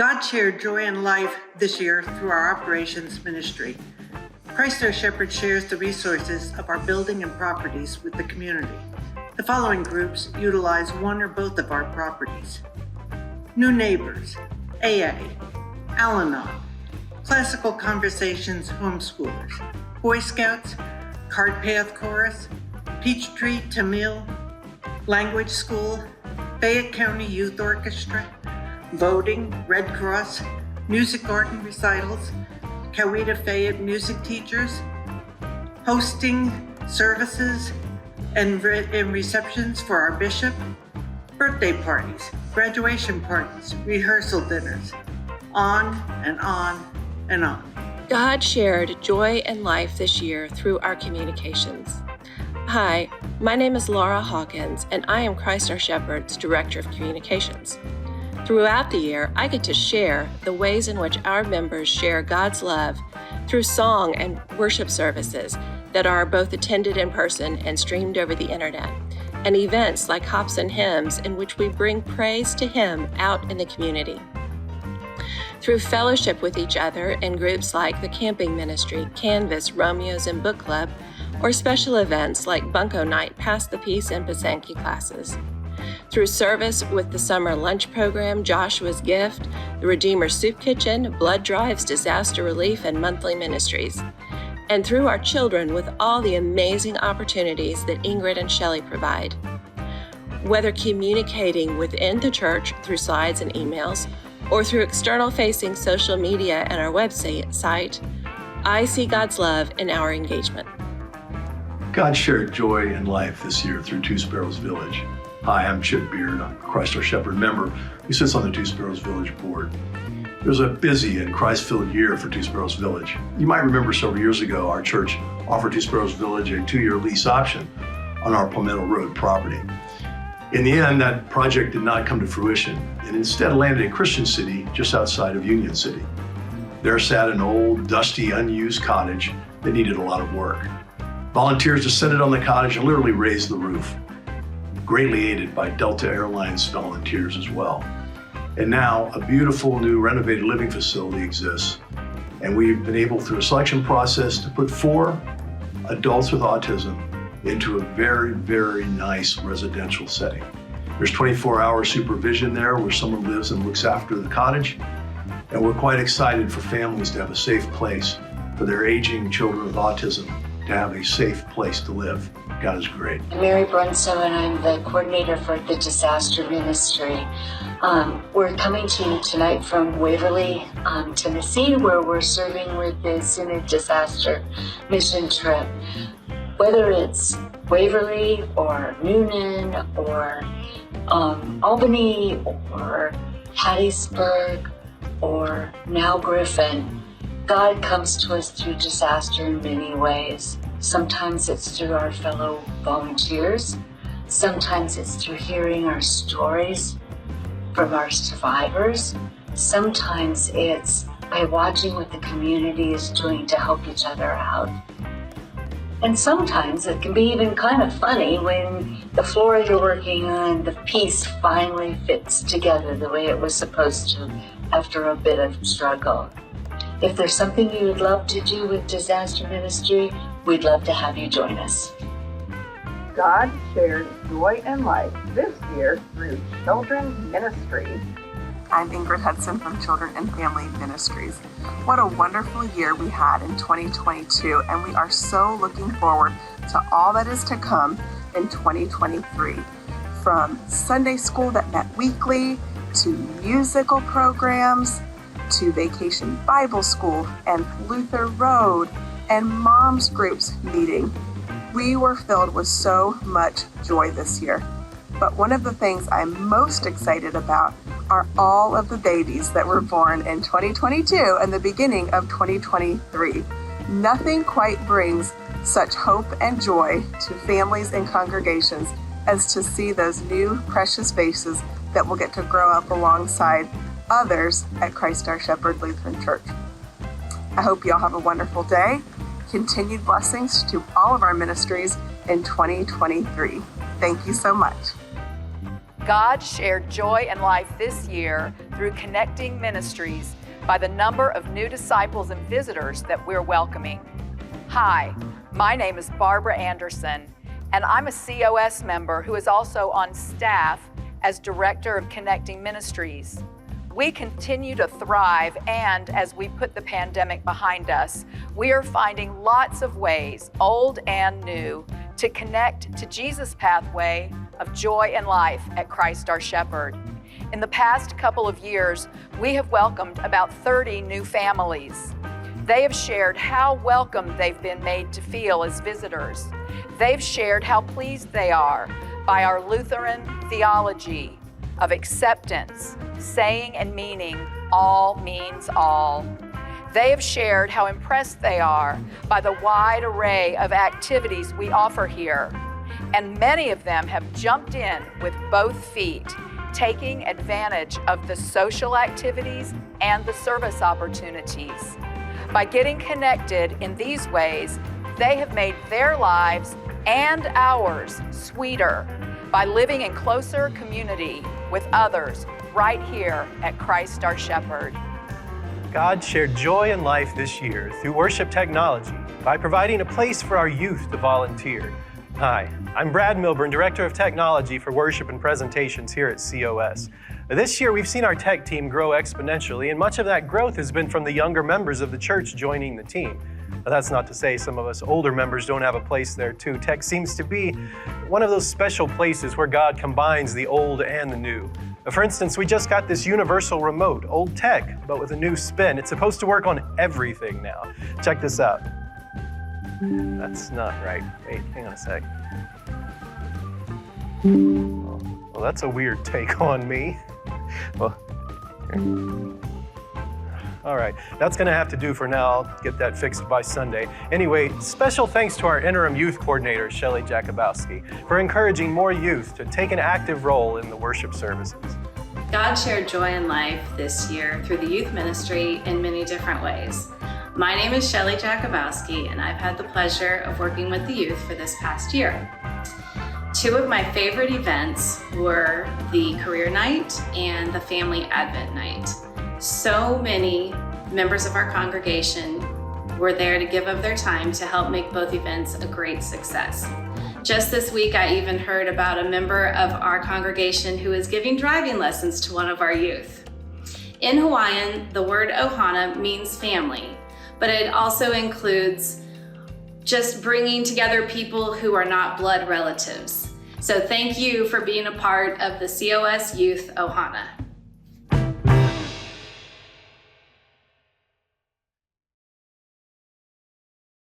God shared joy and life this year through our operations ministry. Christ our Shepherd shares the resources of our building and properties with the community. The following groups utilize one or both of our properties: New Neighbors, AA, Al-Anon, Classical Conversations Homeschoolers, Boy Scouts, Card Path Chorus, Peachtree Tamil, Language School, Fayette County Youth Orchestra, Voting, Red Cross, Music Garden Recitals, Coweta Fayette Music Teachers, hosting services and receptions for our bishop, birthday parties, graduation parties, rehearsal dinners, on and on and on. God shared joy and life this year through our communications. Hi, my name is Laura Hawkins, and I am Christ Our Shepherd's Director of Communications. Throughout the year, I get to share the ways in which our members share God's love through song and worship services that are both attended in person and streamed over the internet, and events like Hops and Hymns in which we bring praise to Him out in the community. Through fellowship with each other in groups like the Camping Ministry, Canvas, Romeo's, and Book Club, or special events like Bunko Night, Pass the Peace, and Pasanki classes. Through service with the summer lunch program, Joshua's Gift, the Redeemer Soup Kitchen, Blood Drives, Disaster Relief, and monthly ministries. And through our children with all the amazing opportunities that Ingrid and Shelley provide. Whether communicating within the church through slides and emails, or through external-facing social media and our website, I see God's love in our engagement. God shared joy and life this year through Two Sparrows Village. Hi, I'm Chip Beard. I'm a Christ Our Shepherd member who sits on the Two Sparrows Village board. It was a busy and Christ-filled year for Two Sparrows Village. You might remember several years ago, our church offered Two Sparrows Village a 2-year lease option on our Palmetto Road property. In the end, that project did not come to fruition and instead landed in Christian City just outside of Union City. There sat an old, dusty, unused cottage that needed a lot of work. Volunteers descended on the cottage and literally raised the roof, greatly aided by Delta Airlines volunteers as well. And now a beautiful new renovated living facility exists. And we've been able, through a selection process, to put 4 adults with autism into a very, very nice residential setting. There's 24-hour supervision there where someone lives and looks after the cottage. And we're quite excited for families to have a safe place for their aging children with autism to have a safe place to live. God is great. I'm Mary Brunso, and I'm the coordinator for the Disaster Ministry. We're coming to you tonight from Waverly, Tennessee, where we're serving with the Synod Disaster Mission Trip. Whether it's Waverly or Noonan or Albany or Hattiesburg or now Griffin, God comes to us through disaster in many ways. Sometimes it's through our fellow volunteers. Sometimes it's through hearing our stories from our survivors. Sometimes it's by watching what the community is doing to help each other out. And sometimes it can be even kind of funny when the floor you're working on, the piece finally fits together the way it was supposed to after a bit of struggle. If there's something you would love to do with disaster ministry, we'd love to have you join us. God shared joy and life this year through children's ministry. I'm Ingrid Hudson from Children and Family Ministries. What a wonderful year we had in 2022, and we are so looking forward to all that is to come in 2023. From Sunday school that met weekly, to musical programs, to Vacation Bible School and Luther Road and Moms Groups meeting. We were filled with so much joy this year. But one of the things I'm most excited about are all of the babies that were born in 2022 and the beginning of 2023. Nothing quite brings such hope and joy to families and congregations as to see those new precious faces that will get to grow up alongside others at Christ Our Shepherd Lutheran Church. I hope you all have a wonderful day. Continued blessings to all of our ministries in 2023. Thank you so much. God shared joy and life this year through Connecting Ministries by the number of new disciples and visitors that we're welcoming. Hi, my name is Barbara Anderson, and I'm a COS member who is also on staff as Director of Connecting Ministries. We continue to thrive, and as we put the pandemic behind us, we are finding lots of ways, old and new, to connect to Jesus' pathway of joy and life at Christ our Shepherd. In the past couple of years, we have welcomed about 30 new families. They have shared how welcome they've been made to feel as visitors. They've shared how pleased they are by our Lutheran theology of acceptance, saying and meaning all means all. They have shared how impressed they are by the wide array of activities we offer here. And many of them have jumped in with both feet, taking advantage of the social activities and the service opportunities. By getting connected in these ways, they have made their lives and ours sweeter by living in closer community with others right here at Christ our Shepherd. God shared joy and life this year through worship technology by providing a place for our youth to volunteer. Hi, I'm Brad Milburn, Director of Technology for Worship and Presentations here at COS. This year, we've seen our tech team grow exponentially, and much of that growth has been from the younger members of the church joining the team. Now, that's not to say some of us older members don't have a place there too. Tech seems to be one of those special places where God combines the old and the new. For instance, we just got this universal remote, old tech, but with a new spin. It's supposed to work on everything now. Check this out. That's not right. Wait, hang on a sec. Well, that's a weird take on me. Well, here. All right, that's gonna have to do for now. I'll get that fixed by Sunday. Anyway, special thanks to our interim youth coordinator, Shelley Jakubowski, for encouraging more youth to take an active role in the worship services. God shared joy and life this year through the youth ministry in many different ways. My name is Shelley Jakubowski, and I've had the pleasure of working with the youth for this past year. Two of my favorite events were the career night and the family advent night. So many members of our congregation were there to give of their time to help make both events a great success. Just this week, I even heard about a member of our congregation who is giving driving lessons to one of our youth. In Hawaiian, the word ohana means family, but it also includes just bringing together people who are not blood relatives. So thank you for being a part of the COS Youth Ohana.